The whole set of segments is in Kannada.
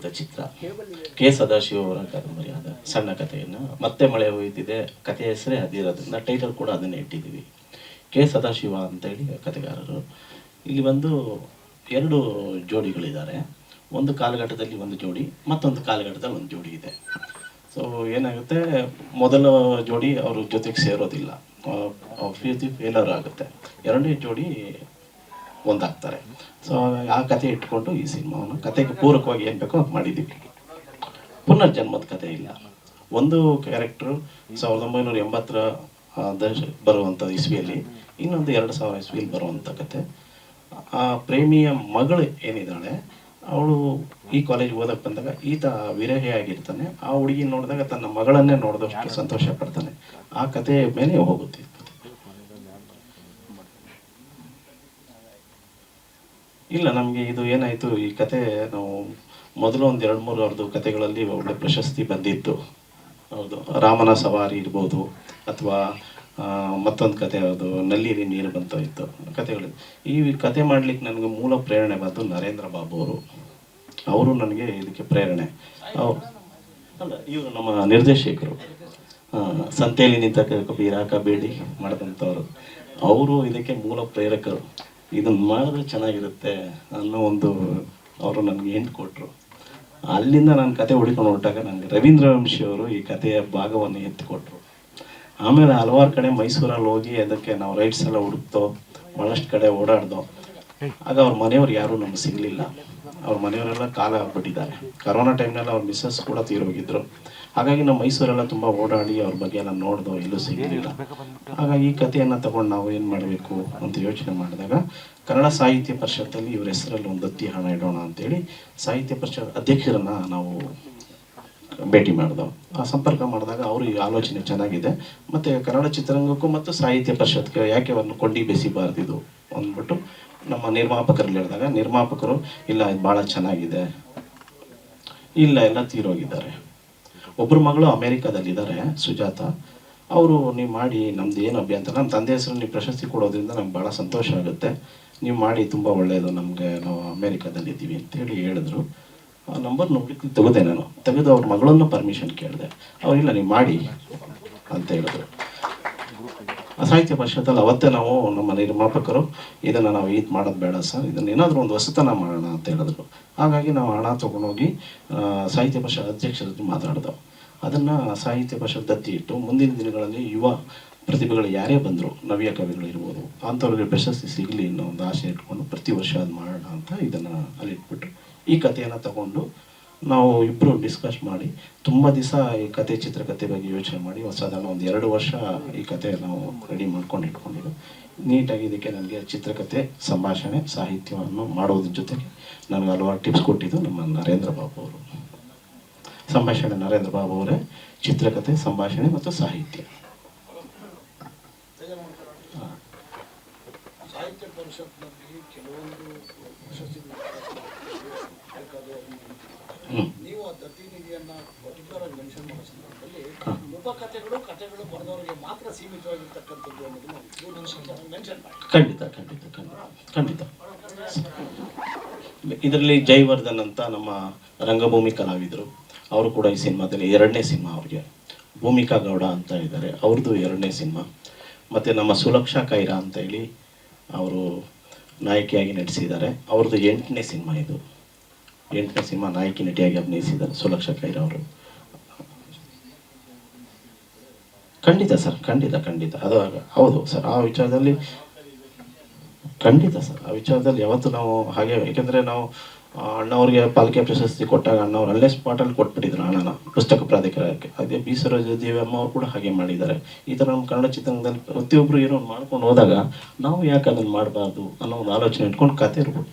ಚಿತ್ರ ಕೆ ಸದಾಶಿವ ಅವರ ಕಾದಂಬರಿಯಾದ ಸಣ್ಣ ಕಥೆಯನ್ನು ಮತ್ತೆ ಮಳೆ ಹೋಯ್ತಿದೆ. ಕಥೆಯ ಹೆಸರೇ ಅದಿರೋದ್ರಿಂದ ಟೈಟಲ್ ಕೂಡ ಅದನ್ನೇ ಇಟ್ಟಿದ್ದೀವಿ. ಕೆ ಸದಾಶಿವ ಅಂತೇಳಿ ಕಥೆಗಾರರು. ಇಲ್ಲಿ ಬಂದು ಎರಡು ಜೋಡಿಗಳಿದ್ದಾರೆ. ಒಂದು ಕಾಲಘಟ್ಟದಲ್ಲಿ ಒಂದು ಜೋಡಿ, ಮತ್ತೊಂದು ಕಾಲಘಟ್ಟದಲ್ಲಿ ಒಂದು ಜೋಡಿ ಇದೆ. ಸೊ ಏನಾಗುತ್ತೆ, ಮೊದಲ ಜೋಡಿ ಅವ್ರ ಜೊತೆಗೆ ಸೇರೋದಿಲ್ಲ, ಫೇಲರ್ ಆಗುತ್ತೆ. ಎರಡನೇ ಜೋಡಿ ಒಂದಾಗ್ತಾರೆ. ಸೊ ಆ ಕತೆ ಇಟ್ಕೊಂಡು ಈ ಸಿನಿಮಾವನ್ನು ಕತೆಗೆ ಪೂರಕವಾಗಿ ಏನು ಬೇಕೋ ಅದು ಮಾಡಿದ್ದೀವಿ. ಪುನರ್ಜನ್ಮದ ಕತೆ ಇಲ್ಲ. ಒಂದು ಕ್ಯಾರೆಕ್ಟ್ರು 1980 ಬರುವಂಥ ಇಸ್ವಿಯಲ್ಲಿ, ಇನ್ನೊಂದು 2000 ಇಸ್ವಿಯಲ್ಲಿ ಬರುವಂಥ ಕತೆ. ಆ ಪ್ರೇಮಿಯ ಮಗಳು ಏನಿದ್ದಾಳೆ, ಅವಳು ಈ ಕಾಲೇಜ್ ಓದಕ್ಕೆ ಬಂದಾಗ ಈತ ವಿರಹಿಯಾಗಿರ್ತಾನೆ. ಆ ಹುಡುಗಿ ನೋಡಿದಾಗ ತನ್ನ ಮಗಳನ್ನೇ ನೋಡಿದಷ್ಟು ಸಂತೋಷ ಪಡ್ತಾನೆ. ಆ ಕತೆ ಮೇಲೆ ಹೋಗುತ್ತೆ. ಇಲ್ಲ, ನಮಗೆ ಇದು ಏನಾಯಿತು, ಈ ಕತೆ ನಾವು ಮೊದಲು ಒಂದು 2-3 ಅವ್ರದ್ದು ಕತೆಗಳಲ್ಲಿ ಒಳ್ಳೆ ಪ್ರಶಸ್ತಿ ಬಂದಿತ್ತು. ಹೌದು, ರಾಮನ ಸವಾರಿ ಇರ್ಬೋದು, ಅಥವಾ ಮತ್ತೊಂದು ಕತೆ ಅದು ನಲ್ಲಿರಿ ನೀರು ಬಂತ ಇತ್ತು ಕತೆಗಳು. ಈ ಕತೆ ಮಾಡ್ಲಿಕ್ಕೆ ನನಗೆ ಮೂಲ ಪ್ರೇರಣೆ ಬಂದು ನರೇಂದ್ರ ಬಾಬು ಅವರು ನನಗೆ ಇದಕ್ಕೆ ಪ್ರೇರಣೆ. ಅಲ್ಲ, ಇವರು ನಮ್ಮ ನಿರ್ದೇಶಕರು, ಸಂತೆಯಲ್ಲಿ ನಿಂತ ಕಬೀರಾಕ ಬೇಡಿ ಮಾಡಿದಂಥವ್ರು. ಅವರು ಇದಕ್ಕೆ ಮೂಲ ಪ್ರೇರಕರು. ಇದನ್ನು ಮಾಡಿದ್ರೆ ಚೆನ್ನಾಗಿರುತ್ತೆ ಅನ್ನೋ ಒಂದು ಅವರು ನನಗೆ ಹಿಂಟ್ ಕೊಟ್ಟರು. ಅಲ್ಲಿಂದ ನಾನು ಕತೆ ಹುಡ್ಕೊಂಡು ಹೊರಟಾಗ ನನಗೆ ರವೀಂದ್ರ ವಂಶಿ ಅವರು ಈ ಕಥೆಯ ಭಾಗವನ್ನು ಎತ್ತಿಕೊಟ್ರು. ಆಮೇಲೆ ಹಲವಾರು ಕಡೆ ಮೈಸೂರಲ್ಲಿ ಹೋಗಿ ಅದಕ್ಕೆ ನಾವು ರೈಟ್ಸ್ ಎಲ್ಲ ಹುಡುಕ್ತೋ, ಭಾಳಷ್ಟು ಕಡೆ ಓಡಾಡ್ದೋ. ಆಗ ಅವ್ರ ಮನೆಯವ್ರು ಯಾರೂ ನಮ್ಗೆ ಸಿಗಲಿಲ್ಲ. ಅವ್ರ ಮನೆಯವರೆಲ್ಲ ಕಾಲ ಆಗ್ಬಿಟ್ಟಿದ್ದಾರೆ. ಕರೋನಾ ಟೈಮ್ನಲ್ಲಿ ಅವ್ರ ಮಿಸ್ಸಸ್ ಕೂಡ ತೀರೋಗಿದ್ರು. ಹಾಗಾಗಿ ನಾವು ಮೈಸೂರೆಲ್ಲ ತುಂಬ ಓಡಾಡಿ ಅವ್ರ ಬಗ್ಗೆ ಎಲ್ಲ ನೋಡ್ದೋ, ಎಲ್ಲೂ ಸಿಗಲಿಲ್ಲ. ಹಾಗಾಗಿ ಈ ಕಥೆಯನ್ನು ತಗೊಂಡು ನಾವು ಏನು ಮಾಡಬೇಕು ಅಂತ ಯೋಚನೆ ಮಾಡಿದಾಗ, ಕನ್ನಡ ಸಾಹಿತ್ಯ ಪರಿಷತ್ತಲ್ಲಿ ಇವ್ರ ಹೆಸರಲ್ಲಿ ಒಂದು ದತ್ತಿ ಹಣ ಇಡೋಣ ಅಂತೇಳಿ ಸಾಹಿತ್ಯ ಪರಿಷತ್ ಅಧ್ಯಕ್ಷರನ್ನು ನಾವು ಭೇಟಿ ಮಾಡಿದೋ. ಆ ಸಂಪರ್ಕ ಮಾಡಿದಾಗ ಅವರು ಈ ಆಲೋಚನೆ ಚೆನ್ನಾಗಿದೆ, ಮತ್ತು ಕನ್ನಡ ಚಿತ್ರರಂಗಕ್ಕೂ ಮತ್ತು ಸಾಹಿತ್ಯ ಪರಿಷತ್ಗೆ ಯಾಕೆ ಒಂದು ಕೊಂಡಿ ಬೆಸಿಬಾರ್ದಿದು ಅಂದ್ಬಿಟ್ಟು ನಮ್ಮ ನಿರ್ಮಾಪಕರಲ್ಲಿ ಹೇಳಿದಾಗ, ನಿರ್ಮಾಪಕರು ಇಲ್ಲ ಇದು ಭಾಳ ಚೆನ್ನಾಗಿದೆ, ಇಲ್ಲ ಎಲ್ಲ ತೀರೋಗಿದ್ದಾರೆ. ಒಬ್ಬರು ಮಗಳು ಅಮೇರಿಕಾದಲ್ಲಿದ್ದಾರೆ, ಸುಜಾತ. ಅವರು ನೀವು ಮಾಡಿ, ನಮ್ದು ಏನು ಅಭ್ಯಂತರ, ನಮ್ಮ ತಂದೆ ಹೆಸರು ನೀವು ಪ್ರಶಸ್ತಿ ಕೊಡೋದ್ರಿಂದ ನಮ್ಗೆ ಭಾಳ ಸಂತೋಷ ಆಗುತ್ತೆ, ನೀವು ಮಾಡಿ, ತುಂಬ ಒಳ್ಳೆಯದು ನಮಗೆ, ನಾವು ಅಮೇರಿಕಾದಲ್ಲಿದ್ದೀವಿ ಅಂತೇಳಿ ಹೇಳಿದ್ರು. ಆ ನಂಬರ್ ನೋಡ್ಲಿಕ್ಕೆ ತೆಗೆದೆ. ನಾನು ತೆಗೆದು ಅವ್ರ ಮಗಳನ್ನು ಪರ್ಮಿಷನ್ ಕೇಳಿದೆ. ಅವರಿಲ್ಲ ನೀವು ಮಾಡಿ ಅಂತ ಹೇಳಿದ್ರು. ಸಾಹಿತ್ಯ ಪರಿಷತ್ತಲ್ಲಿ ಅವತ್ತೇ ನಾವು ನಮ್ಮ ನಿರ್ಮಾಪಕರು ಇದನ್ನು ನಾವು ಇದು ಮಾಡೋದು ಬೇಡ ಸರ್, ಇದನ್ನು ಏನಾದರೂ ಒಂದು ಹೊಸತನ ಮಾಡೋಣ ಅಂತ ಹೇಳಿದ್ರು. ಹಾಗಾಗಿ ನಾವು ಹಣ ತೊಗೊಂಡೋಗಿ ಸಾಹಿತ್ಯ ಪರಿಷತ್ ಅಧ್ಯಕ್ಷರ ಜೊತೆ ಮಾತಾಡಿದೆವು. ಅದನ್ನು ಸಾಹಿತ್ಯ ಪರಿಷತ್ ದತ್ತಿ ಇಟ್ಟು ಮುಂದಿನ ದಿನಗಳಲ್ಲಿ ಯುವ ಪ್ರತಿಭೆಗಳು ಯಾರೇ ಬಂದರು, ನವ್ಯ ಕವಿಗಳಿರ್ಬೋದು, ಅಂಥವ್ರಿಗೆ ಪ್ರಶಸ್ತಿ ಸಿಗಲಿ ಅನ್ನೋ ಒಂದು ಆಸೆ ಇಟ್ಕೊಂಡು ಪ್ರತಿ ವರ್ಷ ಅದು ಮಾಡೋಣ ಅಂತ ಇದನ್ನು ಅಲ್ಲಿಟ್ಬಿಟ್ಟು ಈ ಕಥೆಯನ್ನು ತಗೊಂಡು ನಾವು ಇಬ್ಬರು ಡಿಸ್ಕಸ್ ಮಾಡಿ ತುಂಬ ದಿವಸ ಈ ಕತೆ, ಚಿತ್ರಕಥೆ ಬಗ್ಗೆ ಯೋಚನೆ ಮಾಡಿ ಸಾಧಾರಣ ಒಂದು 2 ವರ್ಷ ಈ ಕತೆ ನಾವು ರೆಡಿ ಮಾಡ್ಕೊಂಡು ಇಟ್ಕೊಂಡಿದ್ದು. ನೀಟಾಗಿ ಇದಕ್ಕೆ ನನಗೆ ಚಿತ್ರಕಥೆ, ಸಂಭಾಷಣೆ, ಸಾಹಿತ್ಯವನ್ನು ಮಾಡೋದ್ರ ಜೊತೆಗೆ ನನಗೆ ಹಲವಾರು ಟಿಪ್ಸ್ ಕೊಟ್ಟಿದ್ದು ನಮ್ಮ ನರೇಂದ್ರ ಬಾಬು ಅವರು. ಸಂಭಾಷಣೆ ನರೇಂದ್ರ ಬಾಬು ಅವರೇ, ಚಿತ್ರಕಥೆ, ಸಂಭಾಷಣೆ ಮತ್ತು ಸಾಹಿತ್ಯ. ಖಂಡಿತ ಖಂಡಿತ ಖಂಡಿತ ಖಂಡಿತ. ಇದರಲ್ಲಿ ಜಯವರ್ಧನ್ ಅಂತ ನಮ್ಮ ರಂಗಭೂಮಿ ಕಲಾವಿದರು, ಅವರು ಕೂಡ ಈ ಸಿನಿಮಾದಲ್ಲಿ 2ನೇ ಸಿನಿಮಾ ಅವ್ರಿಗೆ. ಭೂಮಿಕಾ ಗೌಡ ಅಂತ ಇದ್ದಾರೆ, ಅವ್ರದ್ದು 2ನೇ ಸಿನಿಮಾ. ಮತ್ತು ನಮ್ಮ ಸುಲಕ್ಷಾ ಕೈರಾ ಅಂತ ಹೇಳಿ ಅವರು ನಾಯಕಿಯಾಗಿ ನಟಿಸಿದ್ದಾರೆ, ಅವ್ರದ್ದು 8ನೇ ಸಿನಿಮಾ ಇದು. 8ನೇ ಸಿನಿಮಾ ನಾಯಕಿ ನಟಿಯಾಗಿ ಅಭಿನಯಿಸಿದ್ದಾರೆ ಸುಲಕ್ಷಾ ಕೈರಾ ಅವರು. ಖಂಡಿತ ಸರ್, ಖಂಡಿತ ಖಂಡಿತ. ಅದು ಹೌದು ಸರ್, ಆ ವಿಚಾರದಲ್ಲಿ ಖಂಡಿತ ಸರ್, ಆ ವಿಚಾರದಲ್ಲಿ ಯಾವತ್ತು ನಾವು ಹಾಗೆ, ಏಕೆಂದರೆ ನಾವು ಅಣ್ಣವ್ರಿಗೆ ಪಾಲಿಕೆ ಪ್ರಶಸ್ತಿ ಕೊಟ್ಟಾಗ ಅಣ್ಣವ್ರು ಅಲ್ಲೇ ಸ್ಪಾಟಲ್ಲಿ ಕೊಟ್ಬಿಟ್ಟಿದ್ರು ಹಣನ ಪುಸ್ತಕ ಪ್ರಾಧಿಕಾರಕ್ಕೆ. ಅದೇ ಬಿ ಸರೋಜದೇವಿ ಅಮ್ಮ ಅವರು ಕೂಡ ಹಾಗೆ ಮಾಡಿದ್ದಾರೆ. ಈ ಥರ ನಮ್ಮ ಕನ್ನಡ ಚಿತ್ರರಂಗದಲ್ಲಿ ಪ್ರತಿಯೊಬ್ಬರು ಏನೋ ಮಾಡ್ಕೊಂಡು ಹೋದಾಗ ನಾವು ಯಾಕೆ ಅದನ್ನು ಮಾಡಬಾರ್ದು ಅನ್ನೋ ಒಂದು ಆಲೋಚನೆ ಇಟ್ಕೊಂಡು ಕತೆ ಇರ್ಬೋದು.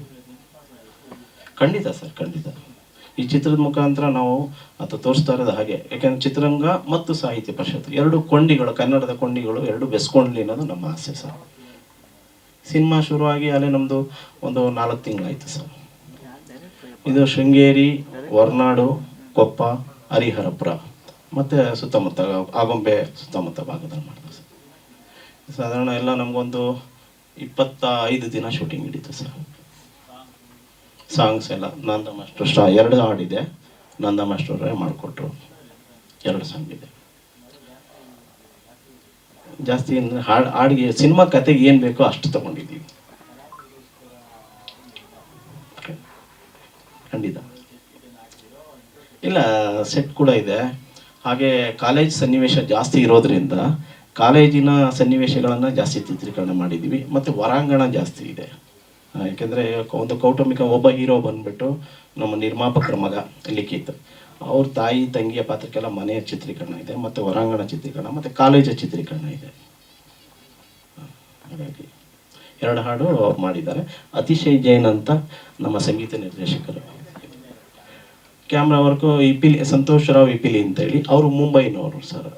ಖಂಡಿತ ಸರ್, ಖಂಡಿತ. ಈ ಚಿತ್ರದ ಮುಖಾಂತರ ನಾವು ಅದು ತೋರಿಸ್ತಾ ಇರೋದು ಹಾಗೆ, ಯಾಕೆಂದರೆ ಚಿತ್ರರಂಗ ಮತ್ತು ಸಾಹಿತ್ಯ ಪರಿಷತ್ 2 ಕೊಂಡಿಗಳು, ಕನ್ನಡದ ಕೊಂಡಿಗಳು 2 ಬೆಸ್ಕೊಂಡ್ಲಿ ಅನ್ನೋದು ನಮ್ಮ ಆಸೆ ಸರ್. ಸಿನಿಮಾ ಶುರುವಾಗಿ ಅಲ್ಲೇ ನಮ್ಮದು ಒಂದು 4 ತಿಂಗಳಾಯಿತು ಸರ್. ಇದು ಶೃಂಗೇರಿ, ಹೊರನಾಡು, ಕೊಪ್ಪ, ಹರಿಹರಪುರ ಮತ್ತು ಸುತ್ತಮುತ್ತ ಆಗೊಂಬೆ ಸುತ್ತಮುತ್ತ ಭಾಗದಲ್ಲಿ ಮಾಡಿದೆ ಸರ್. ಸಾಧಾರಣ ಎಲ್ಲ ನಮಗೊಂದು 25 ದಿನ ಶೂಟಿಂಗ್ ಹಿಡಿತು ಸರ್. ಸಾಂಗ್ಸ್ ಎಲ್ಲ ನಂದ ಮಾಸ್ಟರ್ 2 ಹಾಡಿದೆ, ನಂದ ಮಾಸ್ಟರೇ ಮಾಡಿಕೊಟ್ರು. 2 ಸಾಂಗ್ ಇದೆ. ಜಾಸ್ತಿ ಅಂದರೆ ಹಾಡಿಗೆ ಸಿನಿಮಾ ಕತೆಗೆ ಏನು ಬೇಕೋ ಅಷ್ಟು ತಗೊಂಡಿದ್ದೀವಿ. ಖಂಡಿತ ಇಲ್ಲ, ಸೆಟ್ ಕೂಡ ಇದೆ. ಹಾಗೆ ಕಾಲೇಜ್ ಸನ್ನಿವೇಶ ಜಾಸ್ತಿ ಇರೋದ್ರಿಂದ ಕಾಲೇಜಿನ ಸನ್ನಿವೇಶಗಳನ್ನು ಜಾಸ್ತಿ ಚಿತ್ರೀಕರಣ ಮಾಡಿದ್ದೀವಿ. ಮತ್ತು ಹೊರಾಂಗಣ ಜಾಸ್ತಿ ಇದೆ. ಯಾಕೆಂದರೆ ಒಂದು ಕೌಟುಂಬಿಕ ಒಬ್ಬ ಹೀರೋ ಬಂದುಬಿಟ್ಟು ನಮ್ಮ ನಿರ್ಮಾಪಕರ ಮಗ ಲಿಖಿತ್, ಅವ್ರ ತಾಯಿ ತಂಗಿಯ ಪಾತ್ರಕ್ಕೆಲ್ಲ ಮನೆಯ ಚಿತ್ರೀಕರಣ ಇದೆ, ಮತ್ತು ಹೊರಾಂಗಣ ಚಿತ್ರೀಕರಣ, ಮತ್ತು ಕಾಲೇಜು ಚಿತ್ರೀಕರಣ ಇದೆ. ಹಾಗಾಗಿ 2 ಹಾಡು ಅವ್ರು ಮಾಡಿದ್ದಾರೆ. ಅತಿಶಯ್ ಜೈನ್ ಅಂತ ನಮ್ಮ ಸಂಗೀತ ನಿರ್ದೇಶಕರು. ಕ್ಯಾಮ್ರಾ ವರ್ಕು ಇಪಿಲಿ, ಸಂತೋಷ್ ರಾವ್ ಇಪಿಲಿ ಅಂತೇಳಿ, ಅವರು ಮುಂಬೈನವರು ಸರ್.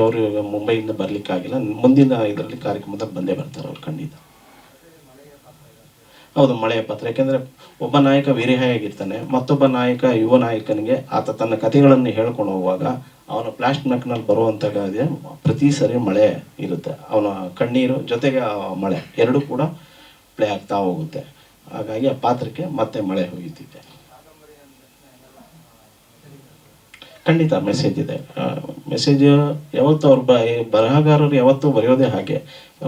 ಅವರು ಈಗ ಮುಂಬೈಯಿಂದ ಬರಲಿಕ್ಕಾಗಿಲ್ಲ, ಮುಂದಿನ ಇದರಲ್ಲಿ ಕಾರ್ಯಕ್ರಮದಲ್ಲಿ ಬಂದೇ ಬರ್ತಾರೆ ಅವ್ರು ಖಂಡಿತ. ಹೌದು, ಮಳೆಯ ಪಾತ್ರ. ಯಾಕೆಂದರೆ ಒಬ್ಬ ನಾಯಕ ವೀರಹಯಾಗಿರ್ತಾನೆ, ಮತ್ತೊಬ್ಬ ನಾಯಕ ಯುವ ನಾಯಕನಿಗೆ ಆತ ತನ್ನ ಕಥೆಗಳನ್ನು ಹೇಳ್ಕೊಂಡು ಹೋಗುವಾಗ ಅವನ ಫ್ಲ್ಯಾಶ್ ಬ್ಯಾಕ್ನಲ್ಲಿ ಬರುವಂಥ ಪ್ರತಿ ಸರಿ ಮಳೆ ಇರುತ್ತೆ. ಅವನ ಕಣ್ಣೀರು ಜೊತೆಗೆ ಮಳೆ ಎರಡೂ ಕೂಡ ಪ್ಲೇ ಆಗ್ತಾ ಹೋಗುತ್ತೆ. ಹಾಗಾಗಿ ಆ ಪಾತ್ರಕ್ಕೆ ಮತ್ತೆ ಮಳೆ ಹೋಗಿದ್ದಿದೆ. ಖಂಡಿತ ಮೆಸೇಜ್ ಇದೆ. ಮೆಸೇಜ್ ಯಾವತ್ತೂ ಅವ್ರ ಬರಹಗಾರರು ಯಾವತ್ತೂ ಬರೆಯೋದೇ ಹಾಗೆ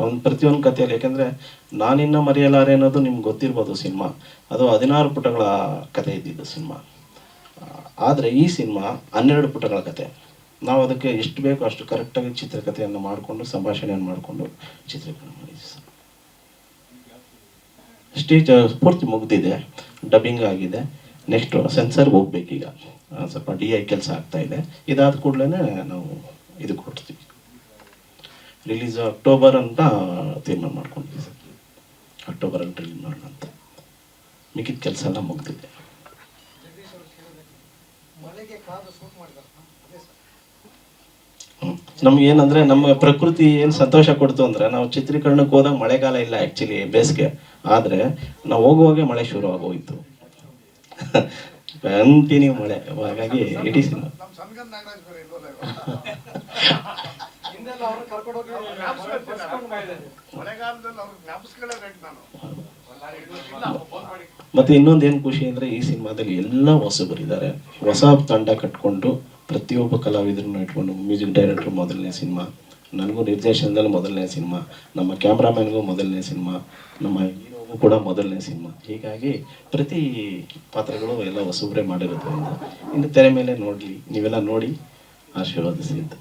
ಒಂದು ಪ್ರತಿಯೊಂದು ಕಥೆಯಲ್ಲಿ. ಯಾಕೆಂದರೆ ನಾನಿನ್ನ ಮರೆಯಲಾರೆ ಅನ್ನೋದು ನಿಮ್ಗೆ ಗೊತ್ತಿರ್ಬೋದು ಸಿನಿಮಾ. ಅದು 16 ಪುಟಗಳ ಕತೆ ಇದ್ದಿದ್ದು ಸಿನಿಮಾ. ಆದರೆ ಈ ಸಿನಿಮಾ 12 ಪುಟಗಳ ಕತೆ. ನಾವು ಅದಕ್ಕೆ ಎಷ್ಟು ಬೇಕೋ ಅಷ್ಟು ಕರೆಕ್ಟಾಗಿ ಚಿತ್ರಕಥೆಯನ್ನು ಮಾಡಿಕೊಂಡು ಸಂಭಾಷಣೆಯನ್ನು ಮಾಡಿಕೊಂಡು ಚಿತ್ರೀಕರಣ ಮಾಡಿದ್ವಿ ಸರ್. ಸ್ಟೇಜ್ ಪೂರ್ತಿ ಮುಗ್ದಿದೆ, ಡಬ್ಬಿಂಗ್ ಆಗಿದೆ. ನೆಕ್ಸ್ಟು ಸೆನ್ಸರ್ಗೆ ಹೋಗ್ಬೇಕೀಗ, ಸ್ವಲ್ಪ DI ಕೆಲಸ ಆಗ್ತಾ ಇದೆ. ಇದಾದ ಕೂಡಲೇ ನಾವು ಇದು ಕೊಡ್ತೀವಿ. ರಿಲೀಸ್ ಅಕ್ಟೋಬರ್ ಅಂತ ತೀರ್ಮಾನ ಮಾಡ್ಕೊಂಡಿದ್ದೀವಿ ಸರ್. ಅಕ್ಟೋಬರಲ್ಲಿ ರಿಲೀಸ್ ಮಾಡೋಣ ಅಂತ. ಮಿಕ್ಕಿದ ಕೆಲಸ ಎಲ್ಲ ಮುಗ್ದಿದೆ. ನಮ್ಗೆ ಏನಂದ್ರೆ ನಮ್ಮ ಪ್ರಕೃತಿ ಏನು ಸಂತೋಷ ಕೊಡ್ತು ಅಂದ್ರೆ, ನಾವು ಚಿತ್ರೀಕರಣಕ್ಕೆ ಹೋದಾಗ ಮಳೆಗಾಲ ಇಲ್ಲ, ಆ್ಯಕ್ಚುಲಿ ಬೇಸಿಗೆ. ಆದರೆ ನಾವು ಹೋಗುವಾಗೆ ಮಳೆ ಶುರು ಆಗೋಯ್ತು, ಕಂಟಿನ್ಯೂ ಮಳೆ. ಹಾಗಾಗಿ ಇಡೀ ಸಿನಿಮಾ ಮತ್ತೆ ಇನ್ನೊಂದು ಏನು ಖುಷಿ ಅಂದರೆ, ಈ ಸಿನಿಮಾದಲ್ಲಿ ಎಲ್ಲ ಹೊಸಬರಿದ್ದಾರೆ. ಹೊಸ ತಂಡ ಕಟ್ಕೊಂಡು ಪ್ರತಿಯೊಬ್ಬ ಕಲಾವಿದರನ್ನು ಇಟ್ಕೊಂಡು, ಮ್ಯೂಸಿಕ್ ಡೈರೆಕ್ಟ್ರು ಮೊದಲನೇ ಸಿನಿಮಾ, ನನಗೂ ನಿರ್ದೇಶನದಲ್ಲಿ ಮೊದಲನೇ ಸಿನಿಮಾ, ನಮ್ಮ ಕ್ಯಾಮ್ರಾಮ್ಯಾನ್ಗೂ ಮೊದಲನೇ ಸಿನಿಮಾ, ನಮ್ಮ ಹೀರೋಗೂ ಕೂಡ ಮೊದಲನೇ ಸಿನಿಮಾ. ಹೀಗಾಗಿ ಪ್ರತಿ ಪಾತ್ರಗಳು ಎಲ್ಲ ಹೊಸಬ್ರೆ ಮಾಡಿರೋದ್ರಿಂದ ಇನ್ನು ತೆರೆ ಮೇಲೆ ನೋಡಲಿ, ನೀವೆಲ್ಲ ನೋಡಿ ಆಶೀರ್ವಾದಿಸಿ ಅಂತ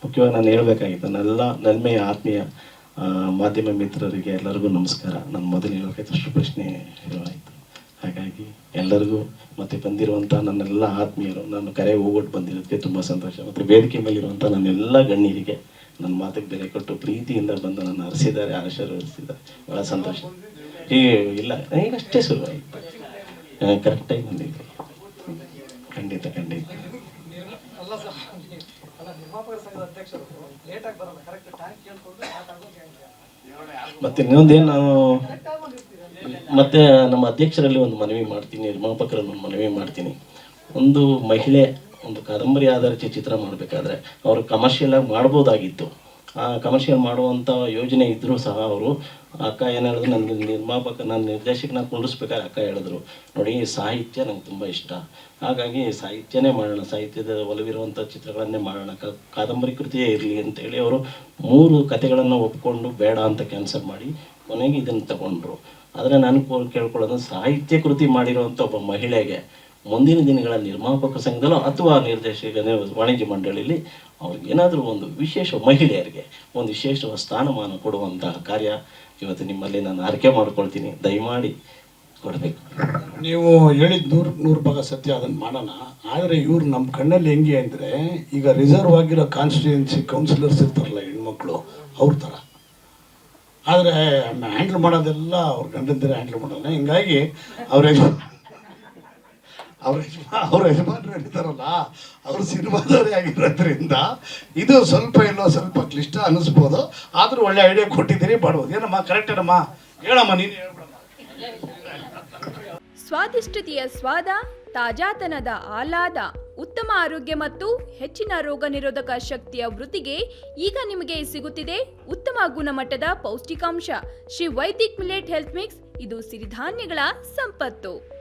ಮುಖ್ಯವಾಗಿ ನಾನು ಹೇಳಬೇಕಾಗಿತ್ತು. ನನ್ನೆಲ್ಲ ನನ್ಮೆಯ ಆತ್ಮೀಯ ಮಾಧ್ಯಮ ಮಿತ್ರರಿಗೆ ಎಲ್ಲರಿಗೂ ನಮಸ್ಕಾರ. ನಾನು ಮೊದಲು ಹೇಳಬೇಕಾಯ್ತು ಪ್ರಶ್ನೆ ಹೇಳುವಾಯಿತು. ಹಾಗಾಗಿ ಎಲ್ಲರಿಗೂ ಮತ್ತು ಬಂದಿರುವಂಥ ನನ್ನೆಲ್ಲ ಆತ್ಮೀಯರು, ನಾನು ಕರೆ ಹೋಗ್ಬಿಟ್ಟು ಬಂದಿರೋದಕ್ಕೆ ತುಂಬ ಸಂತೋಷ. ಮತ್ತು ವೇದಿಕೆ ಮೇಲಿರುವಂಥ ನನ್ನೆಲ್ಲ ಗಣ್ಯರಿಗೆ ನನ್ನ ಮಾತಿಗೆ ಬೆಲೆ ಕೊಟ್ಟು ಪ್ರೀತಿಯಿಂದ ಬಂದು ನನ್ನ ಹರಿಸಿದ್ದಾರೆ, ಆಶೀರ್ವದಿಸಿದ್ದಾರೆ. ಭಾಳ ಸಂತೋಷ. ಇಲ್ಲ ಈಗಷ್ಟೇ ಶುರುವಾಯಿತು, ಕರೆಕ್ಟಾಗಿ ಬಂದಿದ್ದೆ. ಖಂಡಿತ ಖಂಡಿತ. ಮತ್ತೆ ಇನ್ನೊಂದೇನು, ನಾನು ಮತ್ತೆ ನಮ್ಮ ಅಧ್ಯಕ್ಷರಲ್ಲಿ ಒಂದು ಮನವಿ ಮಾಡ್ತೀನಿ, ನಿರ್ಮಾಪಕರಲ್ಲಿ ಒಂದು ಮನವಿ ಮಾಡ್ತೀನಿ. ಒಂದು ಮಹಿಳೆ ಒಂದು ಕಾದಂಬರಿ ಆಧಾರಿತ ಚಿತ್ರ ಮಾಡಬೇಕಾದ್ರೆ ಅವರು ಕಮರ್ಷಿಯಲ್ ಆಗಿ ಮಾಡ್ಬೋದಾಗಿತ್ತು. ಆ ಕಮರ್ಷಿಯಲ್ ಮಾಡುವಂಥ ಯೋಜನೆ ಇದ್ದರೂ ಸಹ ಅವರು ಅಕ್ಕ ಏನು ಹೇಳಿದ್ರು, ನನಗೆ ನಾನು ನಿರ್ದೇಶಕನ ಕುಂಡಿಸ್ಬೇಕಾದ್ರೆ ಅಕ್ಕ ಹೇಳಿದ್ರು, ನೋಡಿ ಸಾಹಿತ್ಯ ನಂಗೆ ತುಂಬ ಇಷ್ಟ, ಹಾಗಾಗಿ ಸಾಹಿತ್ಯನೇ ಮಾಡೋಣ, ಸಾಹಿತ್ಯದ ಒಲವಿರುವಂಥ ಚಿತ್ರಗಳನ್ನೇ ಮಾಡೋಣ, ಕಾದಂಬರಿ ಕೃತಿಯೇ ಇರಲಿ ಅಂತೇಳಿ ಅವರು 3 ಕಥೆಗಳನ್ನು ಒಪ್ಕೊಂಡು ಬೇಡ ಅಂತ ಕ್ಯಾನ್ಸಲ್ ಮಾಡಿ ಕೊನೆಗೆ ಇದನ್ನು ತಗೊಂಡ್ರು. ಆದರೆ ನಾನು ಕೇಳ್ಕೊಳ್ಳೋದು, ಸಾಹಿತ್ಯ ಕೃತಿ ಮಾಡಿರುವಂಥ ಒಬ್ಬ ಮಹಿಳೆಗೆ ಮುಂದಿನ ದಿನಗಳ ನಿರ್ಮಾಪಕ ಸಂಘದಲ್ಲೋ ಅಥವಾ ನಿರ್ದೇಶಕ ವಾಣಿಜ್ಯ ಮಂಡಳಿಯಲ್ಲಿ ಅವ್ರಿಗೇನಾದರೂ ಒಂದು ವಿಶೇಷ, ಮಹಿಳೆಯರಿಗೆ ಒಂದು ವಿಶೇಷ ಸ್ಥಾನಮಾನ ಕೊಡುವಂತಹ ಕಾರ್ಯ ಇವತ್ತು ನಿಮ್ಮಲ್ಲಿ ನಾನು ಆರೈಕೆ ಮಾಡ್ಕೊಳ್ತೀನಿ. ದಯಮಾಡಿ ಕೊಡಬೇಕು. ನೀವು ಹೇಳಿದ 100 ಭಾಗ ಸತ್ಯ, ಅದನ್ನು ಮಾಡೋಣ. ಆದರೆ ಇವ್ರು ನಮ್ಮ ಕಣ್ಣಲ್ಲಿ ಹೆಂಗೆ ಅಂದರೆ, ಈಗ ರಿಸರ್ವ್ ಆಗಿರೋ ಕಾನ್ಸ್ಟಿಟ್ಯೂನ್ಸಿ ಕೌನ್ಸಿಲರ್ಸ್ ಇರ್ತಾರಲ್ಲ ಹೆಣ್ಮಕ್ಳು, ಅವ್ರ ಥರ. ಆದರೆ ಹ್ಯಾಂಡಲ್ ಮಾಡೋದೆಲ್ಲ ಅವ್ರ ಗಂಡಂದಿರ ಹ್ಯಾಂಡಲ್ ಮಾಡೋಲ್ಲ. ಹಿಂಗಾಗಿ ಅವ್ರ ಯಜಮಾನರು ಹೇಳ್ತಾರಲ್ಲ, ಅವರು ಸಿನಿಮಾದವರೇ ಆಗಿರೋದ್ರಿಂದ ಇದು ಸ್ವಲ್ಪ ಕ್ಲಿಷ್ಟ ಅನ್ನಿಸ್ಬೋದು. ಆದರೂ ಒಳ್ಳೆ ಐಡಿಯಾ ಕೊಟ್ಟಿದ್ದೀರಿ, ಮಾಡ್ಬೋದು. ಏನಮ್ಮ ಕರೆಕ್ಟ್ ಏನಮ್ಮ? ಹೇಳಮ್ಮ, ನೀನು ಹೇಳ್ಬಿಡಮ್ಮ. ಸ್ವಾದಿಷ್ಟತೆಯ ಸ್ವಾದ, ತಾಜಾತನದ ಆಹ್ಲಾದ, ಉತ್ತಮ ಆರೋಗ್ಯ ಮತ್ತು ಹೆಚ್ಚಿನ ರೋಗ ನಿರೋಧಕ ಶಕ್ತಿಯ ವೃದ್ಧಿಗೆ ಈಗ ನಿಮಗೆ ಸಿಗುತ್ತಿದೆ ಉತ್ತಮ ಗುಣಮಟ್ಟದ ಪೌಷ್ಟಿಕಾಂಶ. Shri Vaidik millet health mix ಇದು ಸಿರಿಧಾನ್ಯಗಳ ಸಂಪತ್ತು.